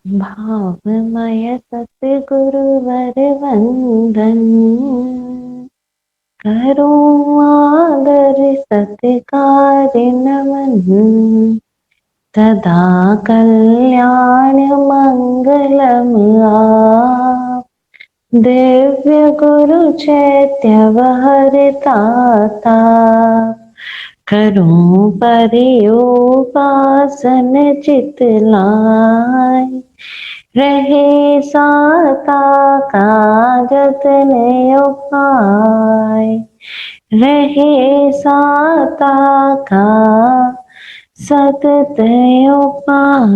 भावमय सतगुरुवर वंदन, करूं आदर सत्कार नमन, सदा कल्याण मंगलम आप। दिव्य गुरु चैत्यवहरताता, करूं परियोपासन चित लाय। रहे साता का जतन उपाय, रहे साता का सतत उपाय।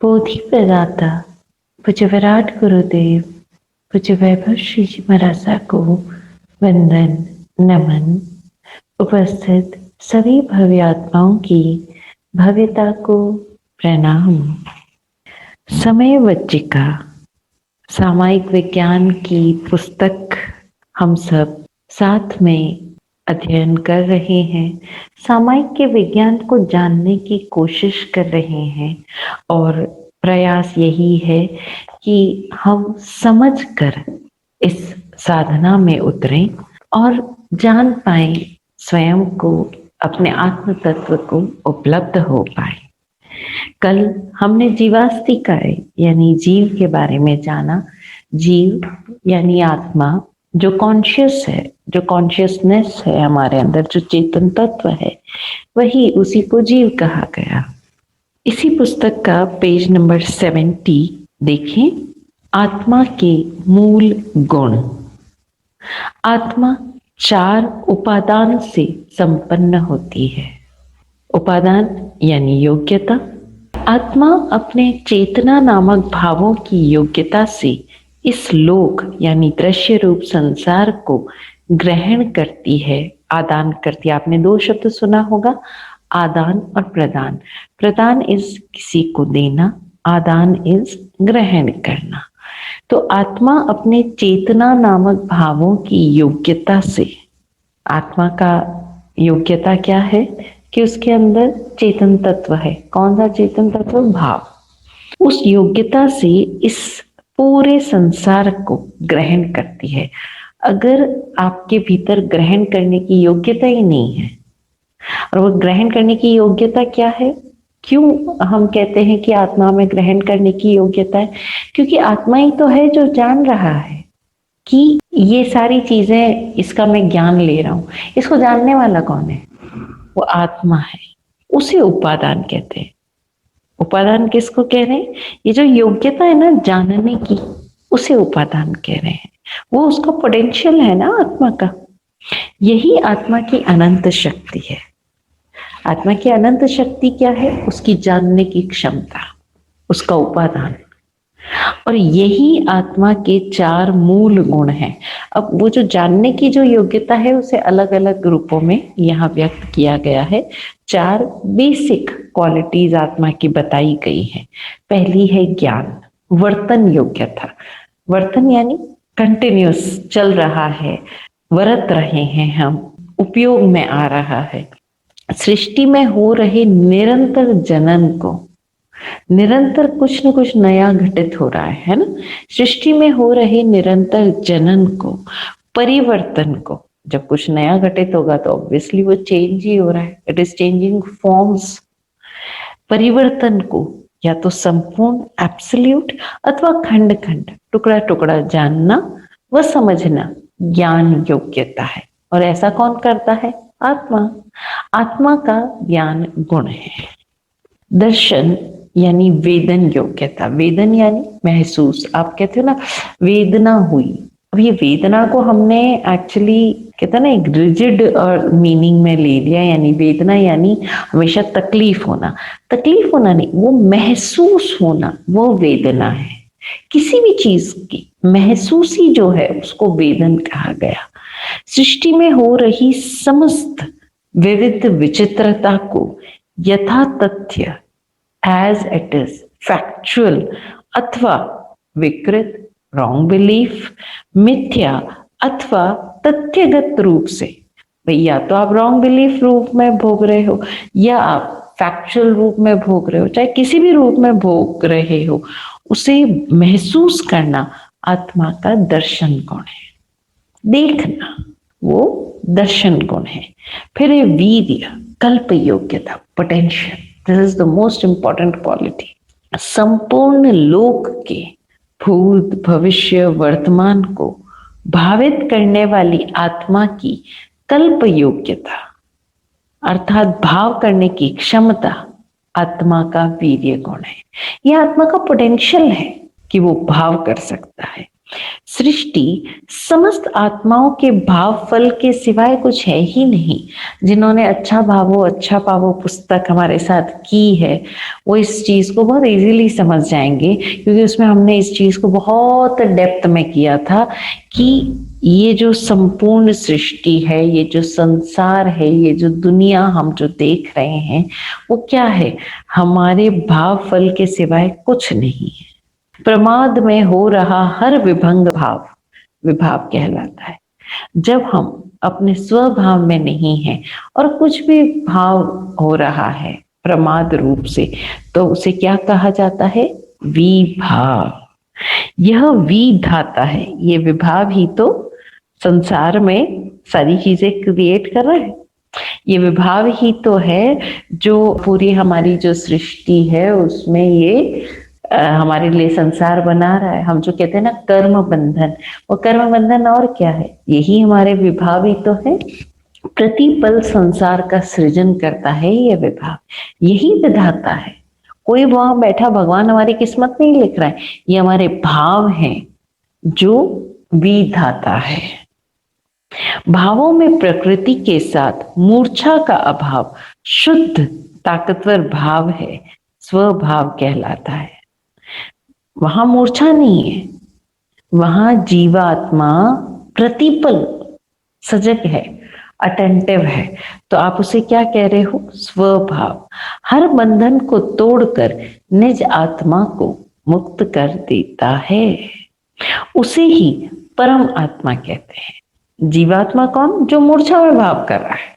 बोधि प्रदाता पूज्य विराट गुरुदेव पूज्य वैभव श्री जी महाराज को वंदन नमन। उपस्थित सभी भव्य आत्माओं की भव्यता को प्रणाम। समय वज्जिका सामायिक विज्ञान की पुस्तक हम सब साथ में अध्ययन कर रहे हैं। सामायिक के विज्ञान को जानने की कोशिश कर रहे हैं और प्रयास यही है कि हम समझकर इस साधना में उतरें और जान पाए स्वयं को, अपने आत्म तत्व को उपलब्ध हो पाए। कल हमने जीवास्तिकाय यानी जीव के बारे में जाना। जीव यानी आत्मा, जो कॉन्शियस है, जो कॉन्शियसनेस है हमारे अंदर, जो चेतन तत्व है, वही उसी को जीव कहा गया। इसी पुस्तक का पेज नंबर 70 देखें। आत्मा के मूल गुण। आत्मा 4 उपादान से संपन्न होती है। उपादान यानी योग्यता। आत्मा अपने चेतना नामक भावों की योग्यता से इस लोक यानी दृश्य रूप संसार को ग्रहण करती है, आदान करती है। आपने 2 शब्द सुना होगा, आदान और प्रदान। प्रदान इज किसी को देना, आदान इज ग्रहण करना। तो आत्मा अपने चेतना नामक भावों की योग्यता से, आत्मा का योग्यता क्या है कि उसके अंदर चेतन तत्व है। कौन सा चेतन तत्व? भाव। उस योग्यता से इस पूरे संसार को ग्रहण करती है। अगर आपके भीतर ग्रहण करने की योग्यता ही नहीं है, और वो ग्रहण करने की योग्यता क्या है? क्यों हम कहते हैं कि आत्मा में ग्रहण करने की योग्यता है? क्योंकि आत्मा ही तो है जो जान रहा है कि ये सारी चीजें, इसका मैं ज्ञान ले रहा हूं। इसको जानने वाला कौन है? वो आत्मा है। उसे उपादान कहते हैं। उपादान किसको कह रहे हैं? ये जो योग्यता है ना जानने की, उसे उपादान कह रहे हैं। वो उसका पोटेंशियल है ना आत्मा का। यही आत्मा की अनंत शक्ति है। आत्मा की अनंत शक्ति क्या है? उसकी जानने की क्षमता, उसका उपादान। और यही आत्मा के 4 मूल गुण हैं। अब वो जो जानने की जो योग्यता है, उसे अलग अलग रूपों में यहाँ व्यक्त किया गया है। 4 बेसिक क्वालिटीज आत्मा की बताई गई है। पहली है ज्ञान, वर्तन योग्यता। वर्तन यानी कंटिन्यूस, चल रहा है, वरत रहे हैं हम, उपयोग में आ रहा है। सृष्टि में हो रहे निरंतर जनन को, निरंतर कुछ न कुछ नया घटित हो रहा है ना। सृष्टि में हो रहे निरंतर जनन को, परिवर्तन को। जब कुछ नया घटित होगा तो ऑब्वियसली वो चेंज ही हो रहा है, इट इज चेंजिंग फॉर्म्स। परिवर्तन को या तो संपूर्ण एब्सोल्यूट अथवा खंड खंड, टुकड़ा टुकड़ा जानना व समझना ज्ञान योग्यता है। और ऐसा कौन करता है? आत्मा। आत्मा का ज्ञान गुण है। दर्शन यानी वेदन योग्यता। वेदन यानी महसूस। आप कहते हो ना वेदना हुई। अब ये वेदना को हमने एक्चुअली कहते हैं ना एक रिजिड और मीनिंग में ले लिया, यानी वेदना यानी हमेशा तकलीफ होना। तकलीफ होना नहीं, वो महसूस होना, वो वेदना है। किसी भी चीज की महसूसी जो है उसको वेदन कहा गया। सृष्टि में हो रही समस्त विविध विचित्रता को यथा तथ्य, एज इट इज, फैक्चुअल अथवा विकृत, रॉन्ग बिलीफ, मिथ्या अथवा तथ्यगत रूप से। भाई या तो आप रॉन्ग बिलीफ रूप में भोग रहे हो, या आप फैक्चुअल रूप में भोग रहे हो, चाहे किसी भी रूप में भोग रहे हो, उसे महसूस करना आत्मा का दर्शन गुण है। देखना वो दर्शन गुण है। फिर ये वीर्य, कल्प योग्यता, potential, this is the most important quality. संपूर्ण लोक के भूत भविष्य वर्तमान को भावित करने वाली आत्मा की कल्प योग्यता अर्थात भाव करने की क्षमता आत्मा का वीर्य गुण है। यह आत्मा का पोटेंशियल है कि वो भाव कर सकता है। सृष्टि समस्त आत्माओं के भाव फल के सिवाय कुछ है ही नहीं। जिन्होंने अच्छा भावो अच्छा पावो पुस्तक हमारे साथ की है, वो इस चीज को बहुत इजीली समझ जाएंगे, क्योंकि उसमें हमने इस चीज को बहुत डेप्थ में किया था कि ये जो संपूर्ण सृष्टि है, ये जो संसार है, ये जो दुनिया हम जो देख रहे हैं, वो क्या है? हमारे भाव फल के सिवाय कुछ नहीं है। प्रमाद में हो रहा हर विभंग भाव विभाव कहलाता है। जब हम अपने स्वभाव में नहीं हैं और कुछ भी भाव हो रहा है प्रमाद रूप से, तो उसे क्या कहा जाता है? विभाव। यह विधाता है, ये विभाव ही तो संसार में सारी चीजें क्रिएट कर रहा है। ये विभाव ही तो है जो पूरी हमारी जो सृष्टि है उसमें ये हमारे लिए संसार बना रहा है। हम जो कहते हैं ना कर्म बंधन, वो कर्म बंधन और क्या है? यही हमारे विभाव ही तो है। प्रतिपल संसार का सृजन करता है ये विभाव, यही विधाता है। कोई वहां बैठा भगवान हमारी किस्मत नहीं लिख रहा है, ये हमारे भाव हैं जो विधाता है। भावों में प्रकृति के साथ मूर्छा का अभाव शुद्ध ताकतवर भाव है, स्वभाव कहलाता है। वहां मूर्छा नहीं है, वहां जीवात्मा प्रतिपल सजग है, अटेंटिव है। तो आप उसे क्या कह रहे हो? स्वभाव। हर बंधन को तोड़कर निज आत्मा को मुक्त कर देता है, उसे ही परम आत्मा कहते हैं। जीवात्मा कौन? जो मूर्छा में भाव कर रहा है,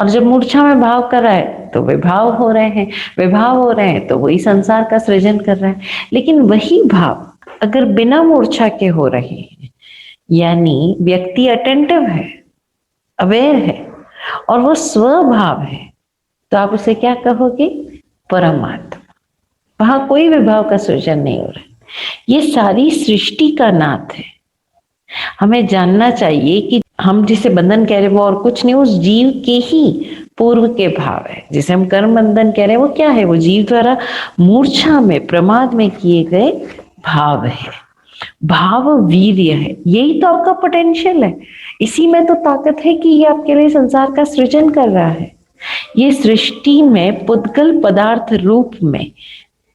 और जब मूर्छा में भाव कर रहा है तो विभाव हो रहे हैं, विभाव हो रहे हैं तो वही संसार का सृजन कर रहा है। लेकिन वही भाव अगर बिना मूर्छा के हो रहे हैं, यानी व्यक्ति अटेंटिव है, अवेयर है, और वो स्वभाव है, तो आप उसे क्या कहोगे? परमात्मा। वहां कोई विभाव का सृजन नहीं हो रहा है। ये सारी सृष्टि का नाथ है। हमें जानना चाहिए कि हम जिसे बंधन कह रहे हैं वो और कुछ नहीं, उस जीव के ही पूर्व के भाव है। जिसे हम कर्म बंधन कह रहे हैं वो क्या है? वो जीव द्वारा मूर्छा में प्रमाद में किए गए भाव है। भाव वीर्य है, यही तो आपका पोटेंशियल है। इसी में तो ताकत है कि ये आपके लिए संसार का सृजन कर रहा है। ये सृष्टि में पुद्गल पदार्थ रूप में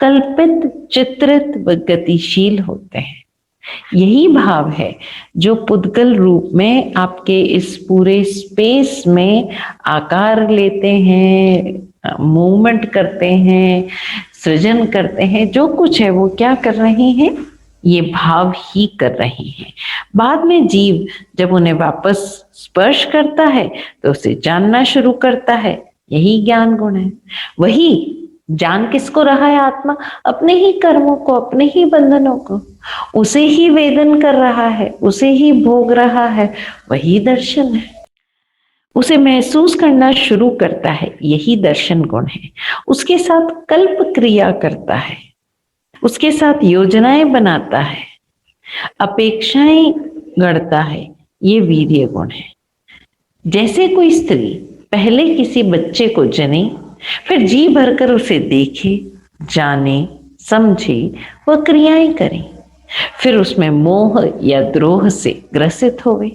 कल्पित, चित्रित व गतिशील होते हैं। यही भाव है जो पुद्गल रूप में आपके इस पूरे स्पेस में आकार लेते हैं, मूवमेंट करते हैं, सृजन करते हैं। जो कुछ है वो क्या कर रहे हैं? ये भाव ही कर रहे हैं। बाद में जीव जब उन्हें वापस स्पर्श करता है तो उसे जानना शुरू करता है। यही ज्ञान गुण है। वही जान किसको रहा है? आत्मा अपने ही कर्मों को, अपने ही बंधनों को, उसे ही वेदन कर रहा है, उसे ही भोग रहा है। वही दर्शन है, उसे महसूस करना शुरू करता है। यही दर्शन गुण है। उसके साथ कल्प क्रिया करता है, उसके साथ योजनाएं बनाता है, अपेक्षाएं गढ़ता है। ये वीर्य गुण है। जैसे कोई स्त्री पहले किसी बच्चे को जने, फिर जी भरकर उसे देखे, जाने, समझे, वह क्रियाएं करे, फिर उसमें मोह या द्रोह से ग्रसित होवे।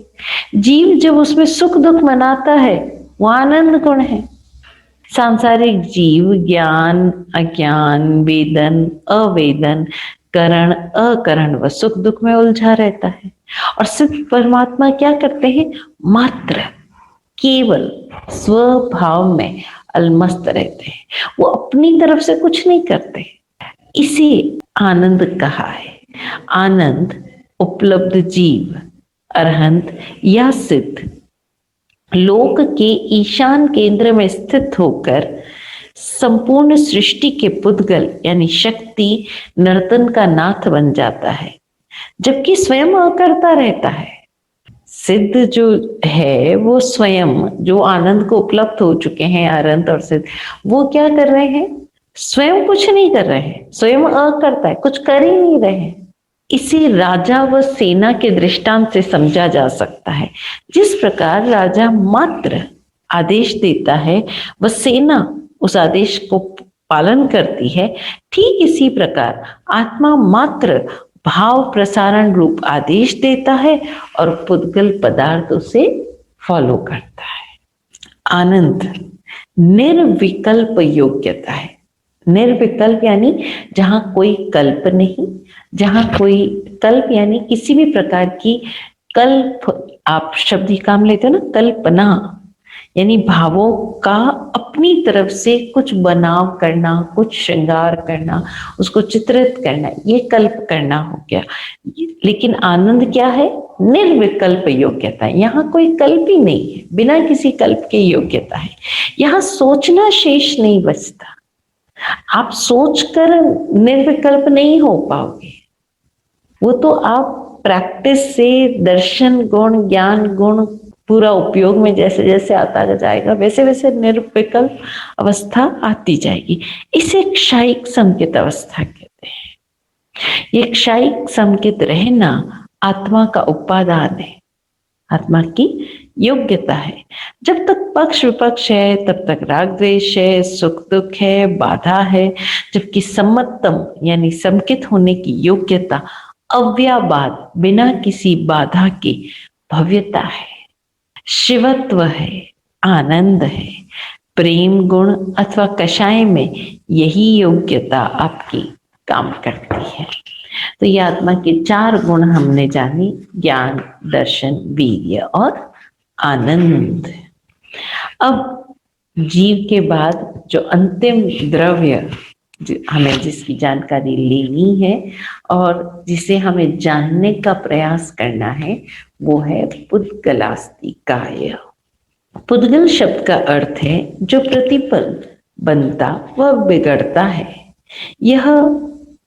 जीव जब उसमें सुख दुख मनाता है वो आनंद गुण है। सांसारिक जीव ज्ञान, अज्ञान, वेदन, अवेदन, करण, अकरण व सुख दुख में उलझा रहता है। और सिर्फ परमात्मा क्या करते हैं? मात्र केवल स्वभाव में अलमस्त रहते हैं। वो अपनी तरफ से कुछ नहीं करते। इसे आनंद कहा है। आनंद उपलब्ध जीव, अरहंत या सिद्ध लोक के ईशान केंद्र में स्थित होकर संपूर्ण सृष्टि के पुद्गल यानी शक्ति नर्तन का नाथ बन जाता है, जबकि स्वयं अकर्ता रहता है। सिद्ध जो है वो स्वयं, जो आनंद को उपलब्ध हो चुके हैं अनंत और सिद्ध, वो क्या कर रहे हैं? स्वयं कुछ नहीं कर रहे हैं, स्वयं अकर्ता है, कुछ कर ही नहीं रहे हैं। इसे राजा व सेना के दृष्टांत से समझा जा सकता है। जिस प्रकार राजा मात्र आदेश देता है वह सेना उस आदेश को पालन करती है, ठीक इसी प्रकार आत्मा मात्र भाव प्रसारण रूप आदेश देता है और पुद्गल पदार्थ उसे फॉलो करता है। आनंद निर्विकल्प योग्यता है। निर्विकल्प यानी जहां कोई कल्प नहीं, जहां कोई कल्प यानी किसी भी प्रकार की कल्प, आप शब्द ही काम लेते हो ना, कल्पना यानी भावों का अपनी तरफ से कुछ बनाव करना, कुछ श्रृंगार करना, उसको चित्रित करना, ये कल्प करना हो गया। लेकिन आनंद क्या है? निर्विकल्प योग्यता। यहाँ कोई कल्प ही नहीं है, बिना किसी कल्प के योग्यता है। यहाँ सोचना शेष नहीं बचता। आप सोचकर निर्विकल्प नहीं हो पाओगे, वो तो आप प्रैक्टिस से दर्शन गुण, ज्ञान गुण पूरा उपयोग में जैसे जैसे आता जाएगा वैसे वैसे निर्विकल्प अवस्था आती जाएगी। इसे क्षयिक संकेत अवस्था कहते हैं। ये क्षयिक संकेत रहना आत्मा का उपादान है, आत्मा की योग्यता है। जब तक पक्ष विपक्ष है तब तक राग द्वेष है, सुख दुख है, बाधा है, जबकि सम्मतम यानी संकित होने की योग्यता अव्याबाद, बिना किसी बाधा के भव्यता है, शिवत्व है, आनंद है। प्रेम गुण अथवा कषाय में यही योग्यता आपकी काम करती है। तो ये आत्मा के 4 गुण हमने जानी, ज्ञान, दर्शन, वीर्य और आनंद। अब जीव के बाद जो अंतिम द्रव्य हमें जिसकी जानकारी लेनी है और जिसे हमें जानने का प्रयास करना है, वो है पुद्गलास्तिकाय। पुद्गल शब्द का अर्थ है जो प्रतिपल बनता व बिगड़ता है। यह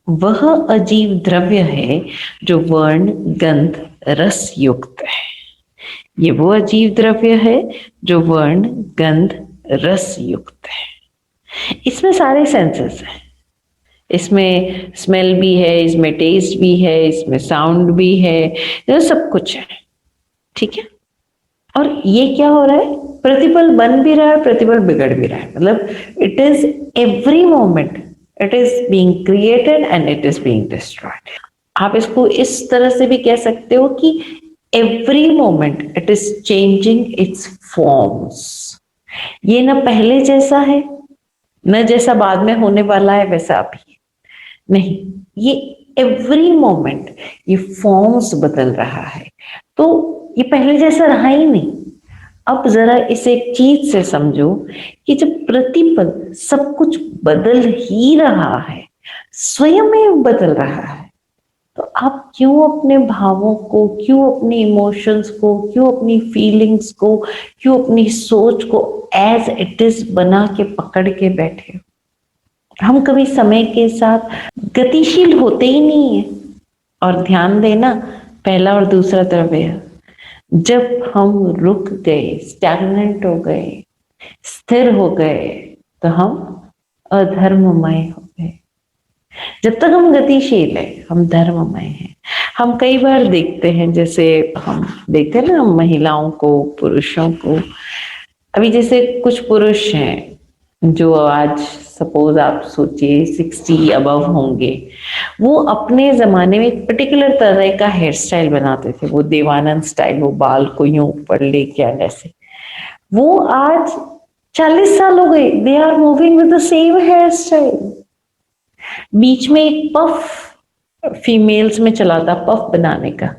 वह अजीव द्रव्य है जो वर्ण, गंध, रस युक्त है। ये वो अजीव द्रव्य है जो वर्ण, गंध, रस युक्त है। इसमें सारे सेंसेस हैं, इसमें स्मेल भी है, इसमें टेस्ट भी है, इसमें साउंड भी है, ये सब कुछ है, ठीक है। और ये क्या हो रहा है? प्रतिपल बन भी रहा है, प्रतिपल बिगड़ भी रहा है। मतलब it is every moment, it is being created and it is being destroyed. आप इसको इस तरह से भी कह सकते हो कि every moment it is changing it's forms. ये ना पहले जैसा है, न जैसा बाद में होने वाला है वैसा अभी नहीं, ये एवरी मोमेंट ये फॉर्म्स बदल रहा है। तो ये पहले जैसा रहा ही नहीं। अब जरा इसे एक चीज से समझो कि जब प्रतिपल सब कुछ बदल ही रहा है, स्वयं में बदल रहा है, तो आप क्यों अपने भावों को, क्यों अपने इमोशंस को, क्यों अपनी फीलिंग्स को, क्यों अपनी सोच को एज इट इज बना के पकड़ के बैठे हो? हम कभी समय के साथ गतिशील होते ही नहीं है। और ध्यान देना, पहला और दूसरा द्रव्य, जब हम रुक गए, स्टैग्नेंट हो गए, स्थिर हो गए, तो हम अधर्ममय हो गए। जब तक हम गतिशील है, हम धर्ममय हैं। हम कई बार देखते हैं, जैसे हम देखते हैं ना महिलाओं को, पुरुषों को। अभी जैसे कुछ पुरुष हैं जो आज सपोज आप सोचिए 60 अबव होंगे, वो अपने जमाने में एक पर्टिकुलर तरह का हेयर स्टाइल बनाते थे, वो देवानंद स्टाइल, वो बाल को यूं ऊपर लेके ऐसे। वो आज 40 साल हो गए, they are moving with the same hair style. बीच में एक पफ फीमेल्स में चला था, पफ बनाने का,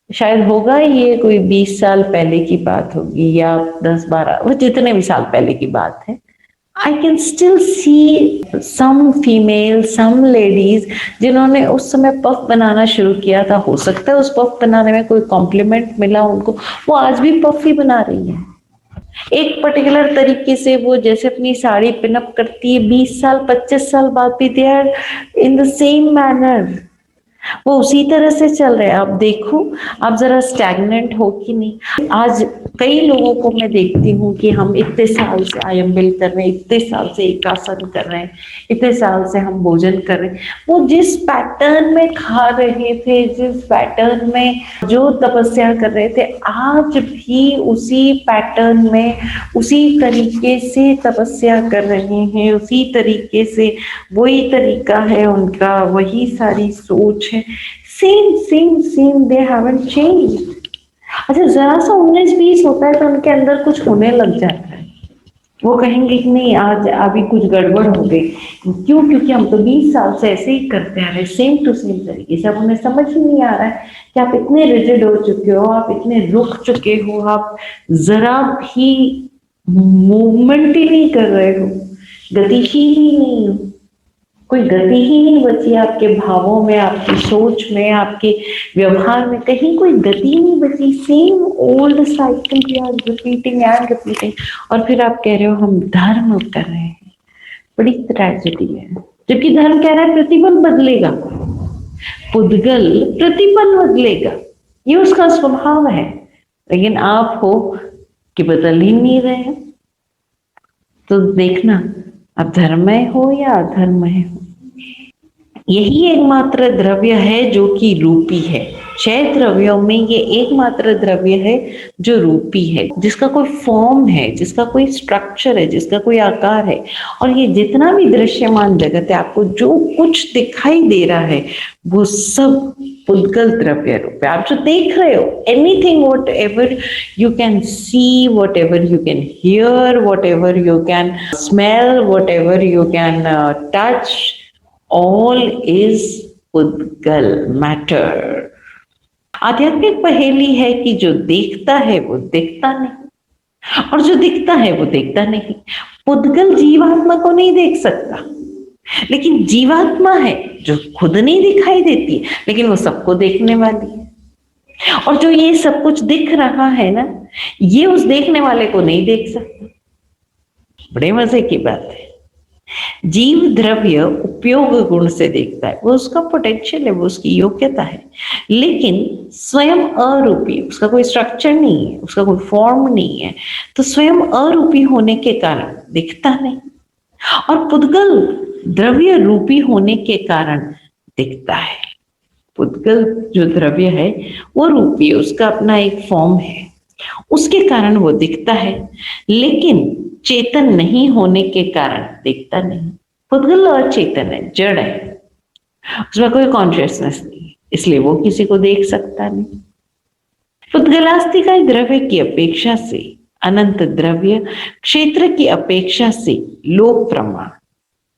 शायद होगा ये कोई 20 साल पहले की बात होगी या 10-12, वो जितने भी साल पहले की बात है। I can still see some females, some ladies जिन्होंने उस समय पफ बनाना शुरू किया था। हो सकता है उस पफ बनाने में कोई कॉम्प्लीमेंट मिला उनको, वो आज भी पफ ही बना रही है। एक पर्टिकुलर तरीके से वो जैसे अपनी साड़ी पिनअप करती है, 20 साल 25 साल बाद भी they are in the same manner, वो उसी तरह से चल रहे हैं। आप देखो, आप जरा स्टैग्नेंट हो कि नहीं। आज कई लोगों को मैं देखती हूँ कि हम इतने साल से आयम्बिल कर रहे हैं, इतने साल से एक आसन कर रहे हैं, इतने साल से हम भोजन कर रहे हैं, वो जिस पैटर्न में खा रहे थे, जिस पैटर्न में जो तपस्या कर रहे थे, आज भी उसी पैटर्न में उसी तरीके से तपस्या कर रहे हैं, उसी तरीके से वही तरीका है उनका, वही सारी सोच है, same same same, they haven't changed. अच्छा, जरा सा 19-20 होता है तो उनके अंदर कुछ होने लग जाता है, वो कहेंगे कि नहीं आज अभी कुछ गड़बड़ हो गई। क्यों? क्योंकि हम तो 20 साल से ऐसे ही करते आ रहे, सेम टू सेम तरीके से। अब उन्हें समझ ही नहीं आ रहा है कि आप इतने रिजिड हो चुके हो, आप इतने रुक चुके हो, आप जरा भी मूवमेंट ही नहीं कर रहे हो, गतिशील ही नहीं हो, कोई गति ही नहीं बची आपके भावों में, आपकी सोच में, आपके व्यवहार में, कहीं कोई गति नहीं बची। Same old cycle we are repeating and repeating. और फिर आप कह रहे हो हम धर्म कर रहे हैं, बड़ी ट्रेजेडी है। जबकि धर्म कह रहा है प्रतिपल बदलेगा, पुद्गल प्रतिपल बदलेगा, ये उसका स्वभाव है। लेकिन आप हो कि बदल ही नहीं रहे हैं। तो देखना, आप धर्ममय हो या अधर्ममय हो, यही एकमात्र द्रव्य है जो कि रूपी है। 6 द्रव्यों में ये एकमात्र द्रव्य है जो रूपी है, जिसका कोई फॉर्म है, जिसका कोई स्ट्रक्चर है, जिसका कोई आकार है। और ये जितना भी दृश्यमान जगत है, आपको जो कुछ दिखाई दे रहा है, वो सब पुद्गल द्रव्य रूप है। आप जो देख रहे हो, anything whatever you can see, whatever you can hear, whatever you can smell, whatever you can touch, all is पुद्गल मैटर। आध्यात्मिक पहेली है कि जो देखता है वो दिखता नहीं, और जो दिखता है वो देखता नहीं। पुद्गल जीवात्मा को नहीं देख सकता, लेकिन जीवात्मा है जो खुद नहीं दिखाई देती, लेकिन वो सबको देखने वाली है। और जो ये सब कुछ दिख रहा है ना, ये उस देखने वाले को नहीं देख सकता। बड़े मजे की बात है। जीव द्रव्य उपयोग गुण से देखता है, वो उसका पोटेंशियल है, वो उसकी योग्यता है, लेकिन स्वयं अरूपी, उसका कोई स्ट्रक्चर नहीं है, उसका कोई फॉर्म नहीं है, तो स्वयं अरूपी होने के कारण दिखता नहीं। और पुद्गल द्रव्य रूपी होने के कारण दिखता है। पुद्गल जो द्रव्य है वो रूपी है, उसका अपना एक फॉर्म है, उसके कारण वो दिखता है, लेकिन चेतन नहीं होने के कारण दिखता नहीं। पुद्गल अचेतन है, जड़ है, उसमें कोई कॉन्शियसनेस नहीं है, इसलिए वो किसी को देख सकता नहीं। पुद्गलास्तिका द्रव्य की अपेक्षा से अनंत द्रव्य, क्षेत्र की अपेक्षा से लोक प्रमाण,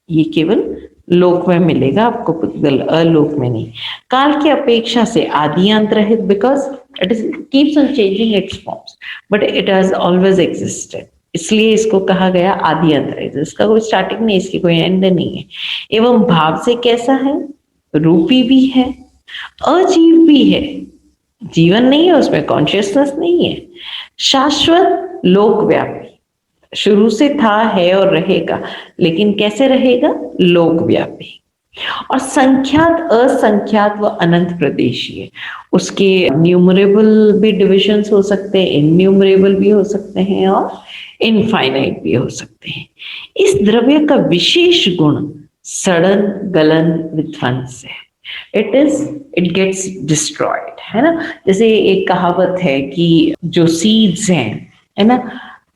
ये केवल लोक में मिलेगा आपको, पुद्गल अलोक में नहीं। काल की अपेक्षा से आदि अंत रहित, because it is keeps on changing it's forms, but it has always existed, इसलिए इसको कहा गया आदि अंत रहित। इसका कोई स्टार्टिंग नहीं, इसकी कोई एंड नहीं है। एवं भाव से कैसा है? रूपी भी है, अजीव भी है, जीवन नहीं है उसमें, कॉन्शियसनेस नहीं है, शाश्वत लोकव्यापी, शुरू से था, है और रहेगा, लेकिन कैसे रहेगा? लोकव्यापी। और संख्यात, असंख्यात व अनंत प्रदेशी है। उसके न्यूमरेबल भी डिविजन्स हो सकते हैं, इनन्यूमरेबल भी हो सकते हैं, और इनफाइनाइट भी हो सकते हैं। इस द्रव्य का विशेष गुण सड़न गलन विध्वंस है। इट गेट्स डिस्ट्रॉयड, है ना। जैसे एक कहावत है कि जो सीड्स हैं, है ना,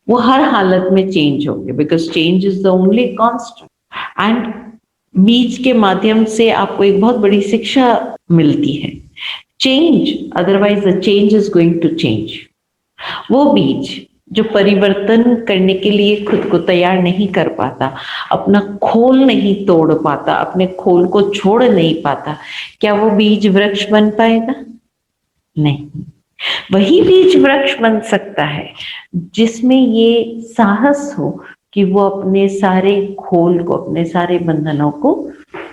वो हर हालत में चेंज होंगे, because change is the only constant. And बीज के माध्यम से आपको एक बहुत बड़ी शिक्षा मिलती है, change, otherwise the change is going to change. वो बीज जो परिवर्तन करने के लिए खुद को तैयार नहीं कर पाता, अपना खोल नहीं तोड़ पाता, अपने खोल को छोड़ नहीं पाता, क्या वो बीज वृक्ष बन पाएगा? नहीं। वही बीज वृक्ष बन सकता है जिसमें ये साहस हो कि वो अपने सारे खोल को, अपने सारे बंधनों को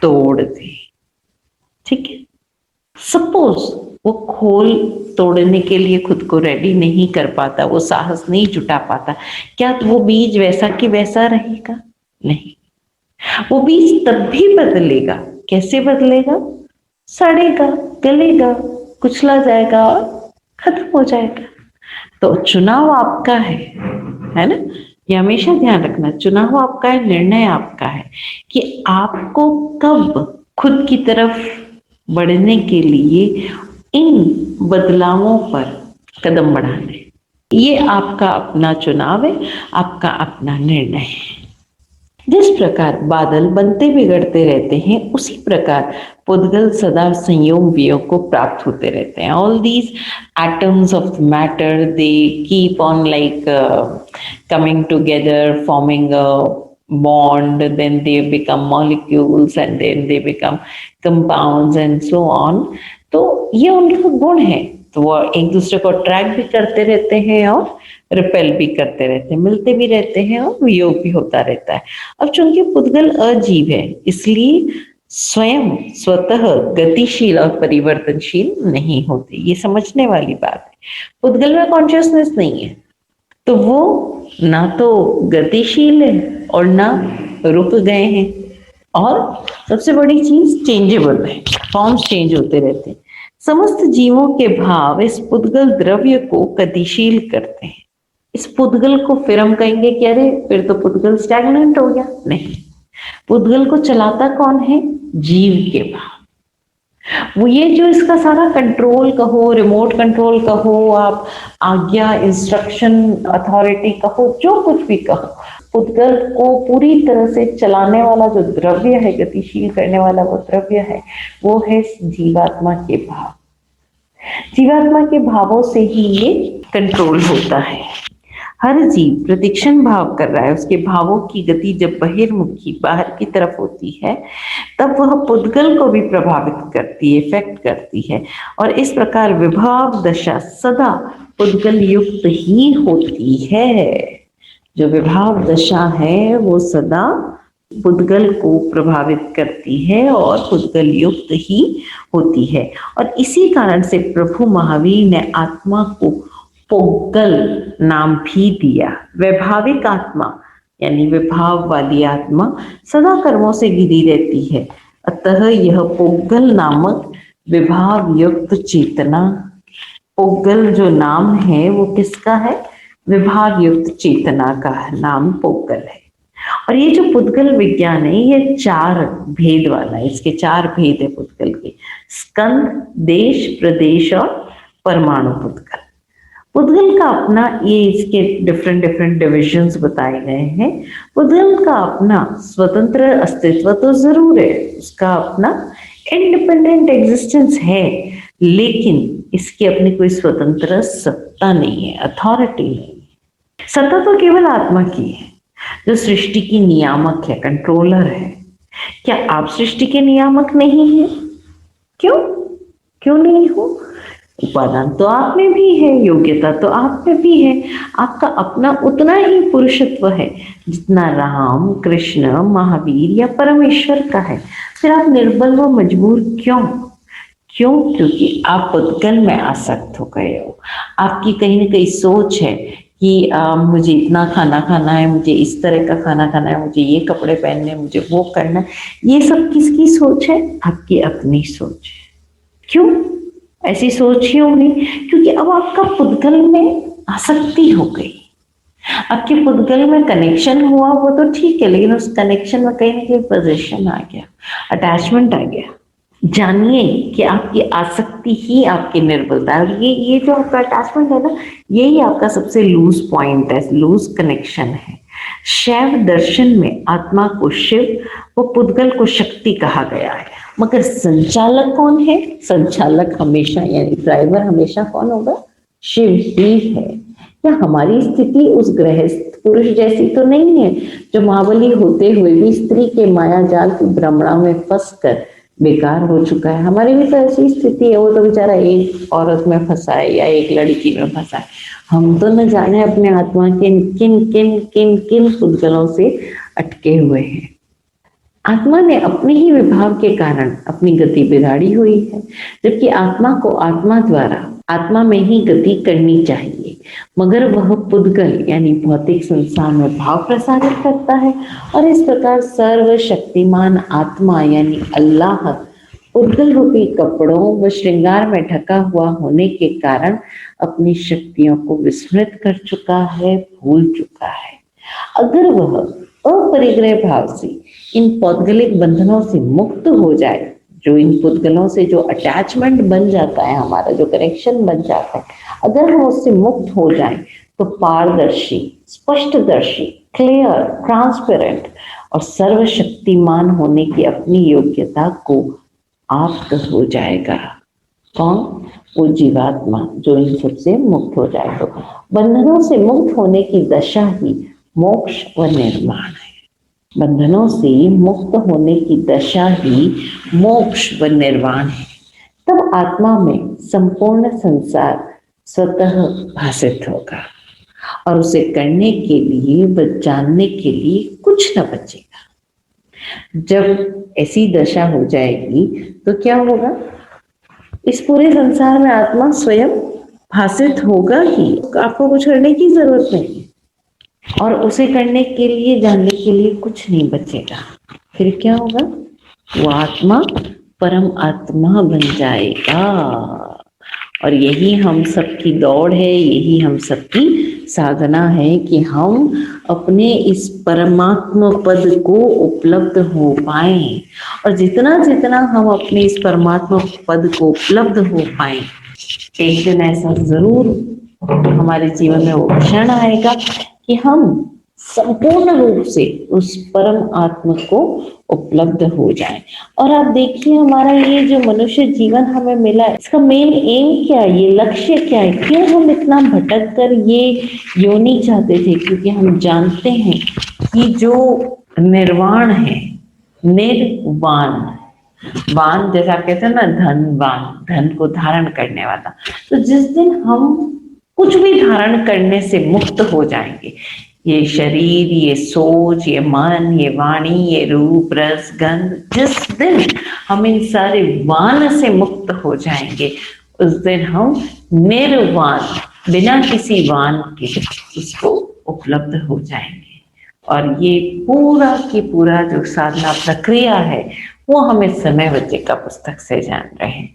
तोड़ दे। ठीक है। सपोज वो खोल तोड़ने के लिए खुद को रेडी नहीं कर पाता, वो साहस नहीं जुटा पाता, क्या वो बीज वैसा कि वैसा रहेगा? नहीं, वो बीज तब भी बदलेगा। कैसे बदलेगा? सड़ेगा, गलेगा, कुचला जाएगा और खत्म हो जाएगा। तो चुनाव आपका है ना? ये हमेशा ध्यान रखना, चुनाव आपका है, निर्णय आपका है कि आपको कब खुद की तरफ बढ़ने के लिए इन बदलावों पर कदम बढ़ाने। ये आपका अपना चुनाव है, आपका अपना निर्णय है। जिस प्रकार बादल बनते बिगड़ते रहते हैं, उसी प्रकार पुद्गल सदा संयोग वियोग को प्राप्त होते रहते हैं। All these atoms of matter, they keep on like coming together, forming a bond, then they become molecules and then they become compounds and so on। तो ये उनका गुण है, तो वो एक दूसरे को अट्रैक्ट भी करते रहते हैं और रिपेल भी करते रहते हैं, मिलते भी रहते हैं और वियोग भी होता रहता है। अब चूंकि पुद्गल अजीव है, इसलिए स्वयं स्वतः गतिशील और परिवर्तनशील नहीं होते। ये समझने वाली बात है। पुद्गल में कॉन्शियसनेस नहीं है, तो वो ना तो गतिशील है और ना रुक गए हैं, और सबसे बड़ी चीज चेंजेबल है, फॉर्म्स चेंज होते रहते हैं। समस्त जीवों के भाव इस पुद्गल द्रव्य को गतिशील करते हैं। इस पुद्गल को फिर हम कहेंगे कि अरे फिर तो पुद्गल स्टैग्नेंट हो गया। नहीं, पुद्गल को चलाता कौन है? जीव के भाव। वो ये जो इसका सारा कंट्रोल कहो, रिमोट कंट्रोल कहो, आप आज्ञा, इंस्ट्रक्शन, अथॉरिटी कहो, जो कुछ भी कहो, पुद्गल को पूरी तरह से चलाने वाला जो द्रव्य है, गतिशील करने वाला वो द्रव्य है, वो है जीवात्मा के भाव। जीवात्मा के भावों से ही ये कंट्रोल होता है। हर जीव प्रतिक्षण भाव कर रहा है, उसके भावों की गति जब बहिर्मुखी बाहर की तरफ होती है, तब वह पुद्गल को भी प्रभावित करती है, इफेक्ट करती है, और इस प्रकार विभाव दशा सदा पुद्गल युक्त ही होती है। जो विभाव दशा है वो सदा पुद्गल को प्रभावित करती है और पुद्गल युक्त ही होती है। और इसी कारण से प्रभु महावीर ने आत्मा को पुद्गल नाम भी दिया। वैभाविक आत्मा यानी विभाव वाली आत्मा सदा कर्मों से घिरी रहती है, अतः यह पुद्गल नामक विभाव युक्त चेतना, पुद्गल जो नाम है वो किसका है? विभाव युक्त चेतना का नाम पुद्गल है। और ये जो पुद्गल विज्ञान है ये 4 भेद वाला है, इसके 4 भेद है पुद्गल के: स्कंद, देश, प्रदेश और परमाणु पुद्गल। पुद्गल का अपना, ये इसके डिफरेंट डिफरेंट डिविजन्स बताए गए हैं। पुद्गल का अपना स्वतंत्र अस्तित्व तो जरूर है, उसका अपना इंडिपेंडेंट एग्जिस्टेंस है, लेकिन इसकी अपनी कोई स्वतंत्र सत्ता नहीं है, अथॉरिटी नहीं है। सत्ता तो केवल आत्मा की है, जो सृष्टि की नियामक है, कंट्रोलर है। क्या आप सृष्टि के नियामक नहीं है? क्यों नहीं हो? उपादान तो आप में भी है, योग्यता तो आप में भी है, आपका अपना उतना ही पुरुषत्व है जितना राम, कृष्ण, महावीर या परमेश्वर का है। फिर आप निर्बल व मजबूर क्यों? क्योंकि आप पुद्गल में आसक्त हो गए हो। आपकी कहीं ना कहीं सोच है कि मुझे इतना खाना खाना है, मुझे इस तरह का खाना खाना है, मुझे ये कपड़े पहनने हैं, मुझे वो करना है। ये सब किसकी सोच है? आपकी अपनी सोच है। क्यों ऐसी सोच ही होगी? क्योंकि अब आपका पुद्गल में आसक्ति हो गई, आपके पुद्गल में कनेक्शन हुआ, वो तो ठीक है, लेकिन उस कनेक्शन में कहीं ना कहीं पोजीशन आ गया, अटैचमेंट आ गया। जानिए कि आपकी आसक्ति ही आपकी निर्बलता है। ये जो आपका अटैचमेंट है ना, यही आपका सबसे लूज पॉइंट है, लूज कनेक्शन है। शैव दर्शन में आत्मा को शिव व पुद्गल को शक्ति कहा गया है, मगर संचालक कौन है? संचालक हमेशा यानी ड्राइवर हमेशा कौन होगा? शिव ही है। या हमारी स्थिति उस गृहस्थ पुरुष जैसी तो नहीं है जो महाबली होते हुए भी स्त्री के माया जाल की भ्रमणा में फंस कर बेकार हो चुका है। हमारी भी तो ऐसी स्थिति है, वो तो बेचारा एक औरत में फंसा है या एक लड़की में फंसा है। हम तो न जाने अपने आत्मा के किन किन किन किन पुद्गलों से अटके हुए हैं। आत्मा ने अपने ही विभाव के कारण अपनी गति बिगाड़ी हुई है, जबकि आत्मा को आत्मा द्वारा आत्मा में ही गति करनी चाहिए, मगर वह पुद्गल यानी भौतिक संसार में भाव प्रसारित करता है। और इस प्रकार सर्वशक्तिमान आत्मा यानी अल्लाह पुद्गल रूपी कपड़ों व श्रृंगार में ढका हुआ होने के कारण अपनी शक्तियों को विस्मृत कर चुका है, भूल चुका है। अगर वह अपरिग्रह भाव से इन पौद्गलिक बंधनों से मुक्त हो जाए, जो इन पुद्गलों से जो अटैचमेंट बन जाता है, हमारा जो कनेक्शन बन जाता है, अगर हम उससे मुक्त हो जाएं तो पारदर्शी, स्पष्टदर्शी, क्लियर, ट्रांसपेरेंट और सर्वशक्तिमान होने की अपनी योग्यता को आप हो जाएगा। कौन? वो जीवात्मा जो इन सबसे मुक्त हो जाए। तो बंधनों से मुक्त होने की दशा ही मोक्ष व निर्माण है। बंधनों से मुक्त होने की दशा ही मोक्ष व निर्वाण है। तब आत्मा में संपूर्ण संसार स्वतः भासित होगा और उसे करने के लिए व जानने के लिए कुछ न बचेगा। जब ऐसी दशा हो जाएगी तो क्या होगा? इस पूरे संसार में आत्मा स्वयं भासित होगा ही, आपको कुछ करने की जरूरत नहीं और उसे करने के लिए, जानने के लिए कुछ नहीं बचेगा। फिर क्या होगा? वो आत्मा परम आत्मा बन जाएगा। और यही हम सबकी दौड़ है, यही हम सबकी साधना है कि हम अपने इस परमात्मा पद को उपलब्ध हो पाए। और जितना जितना हम अपने इस परमात्मा पद को उपलब्ध हो पाए, एक दिन ऐसा जरूर हमारे जीवन में वो क्षण आएगा कि हम संपूर्ण रूप से उस परम आत्मा को उपलब्ध हो जाए। और आप देखिए, हमारा ये जो मनुष्य जीवन हमें मिला है, इसका मेन एम क्या है, ये लक्ष्य क्या है? क्यों हम इतना भटक कर ये योनि चाहते थे? क्योंकि हम जानते हैं कि जो निर्वाण है, निर्वाण, वान जैसा आप कहते हैं ना, धनवान, धन को धारण करने वाला। तो जिस दिन हम कुछ भी धारण करने से मुक्त हो जाएंगे, ये शरीर, ये सोच, ये मन, ये वाणी, ये रूप, रस, गंध, जिस दिन हम इन सारे वान से मुक्त हो जाएंगे, उस दिन हम निर्वाण, बिना किसी वान के उसको उपलब्ध हो जाएंगे। और ये पूरा की पूरा जो साधना प्रक्रिया है वो हमें समय बच्चे का पुस्तक से जान रहे हैं।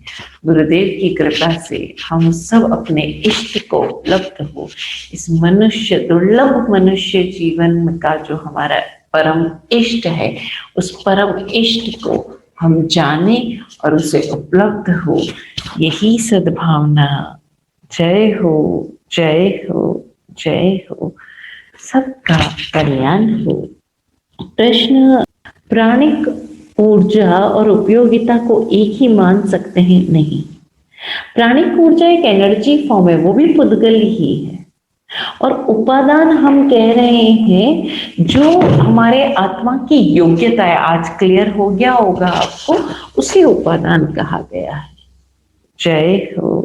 गुरुदेव की कृपा से हम सब अपने इष्ट को उपलब्ध हो, इस मनुष्य, दुर्लभ मनुष्य जीवन का जो हमारा परम इष्ट है, उस परम इष्ट को हम जाने और उसे उपलब्ध हो। यही सद्भावना। जय हो, जय हो, जय हो। सबका कल्याण हो। प्रश्न: प्राणिक ऊर्जा और उपयोगिता को एक ही मान सकते हैं? नहीं। प्राणिक ऊर्जा एक एनर्जी फॉर्म है, वो भी पुद्गल ही है। और उपादान हम कह रहे हैं जो हमारे आत्मा की योग्यता है। आज क्लियर हो गया होगा आपको, उसी उपादान कहा गया है। जय हो।